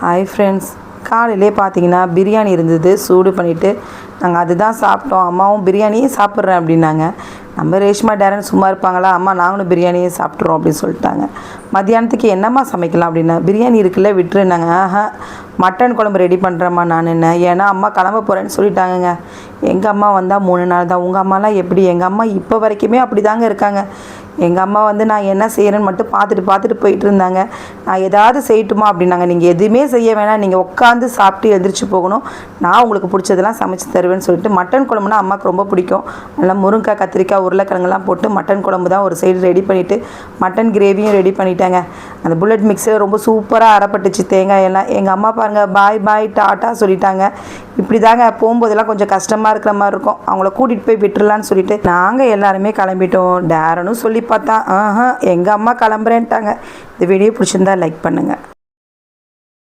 Hi friends, காலையிலே பார்த்தீங்கன்னா பிரியாணி இருந்தது. சூடு பண்ணிவிட்டு நாங்கள் அதுதான் சாப்பிட்டோம். அம்மாவும் பிரியாணியே சாப்பிட்றேன் அப்படின்னாங்க. நம்ம ரேஷ்மா டேரன் சும்மா இருப்பாங்களா, அம்மா நாங்களும் பிரியாணியே சாப்பிட்றோம் அப்படின்னு சொல்லிட்டாங்க. மத்தியானத்துக்கு என்னம்மா சமைக்கலாம் அப்படின்னா, பிரியாணி இருக்குல்ல விட்டுருந்தாங்க. மட்டன் குழம்பு ரெடி பண்ணுறேம்மா நான் என்ன, ஏன்னா அம்மா கிளம்ப போகிறேன்னு சொல்லிட்டாங்கங்க. எங்கள் அம்மா வந்தால் 3 நாள் தான். உங்கள் அம்மாலாம் எப்படி? எங்கள் அம்மா இப்போ வரைக்குமே அப்படி தாங்க இருக்காங்க. எங்கள் அம்மா வந்து நான் என்ன செய்கிறேன்னு மட்டும் பார்த்துட்டு போயிட்டு இருந்தாங்க. நான் ஏதாவது செய்யட்டுமா அப்படின்னாங்க. நீங்கள் எதுவுமே செய்ய வேணாம், நீங்கள் உட்காந்து சாப்பிட்டு எழுந்திரிச்சு போகணும், நான் உங்களுக்கு பிடிச்சதெல்லாம் சமைச்சு தருவேன்னு சொல்லிட்டு, மட்டன் குழம்புனா அம்மாவுக்கு ரொம்ப பிடிக்கும். நல்லா முருங்கைக்காய், கத்திரிக்காய், உருளைக்கிழங்கெல்லாம் போட்டு மட்டன் குழம்பு தான் ஒரு சைடு ரெடி பண்ணிவிட்டு மட்டன் கிரேவியும் ரெடி பண்ணிட்டாங்க. அந்த புல்லட் மிக்ஸில் ரொம்ப சூப்பராக அரைப்பட்டுச்சு தேங்காய் எல்லாம். எங்கள் அம்மா பாருங்கள், பாய் டாட்டா சொல்லிட்டாங்க. இப்படி தாங்க போகும்போதெல்லாம் கொஞ்சம் கஷ்டமாக இருக்கிற மாதிரி இருக்கும். அவங்கள கூட்டிகிட்டு போய் விட்டுறலான்னு சொல்லிட்டு நாங்கள் எல்லாருமே கிளம்பிட்டோம். டேரனும் சொல்லி பார்த்தா எங்கள் அம்மா கிளம்புறேன்ட்டாங்க. இந்த வீடியோ பிடிச்சிருந்தா லைக் பண்ணுங்கள்.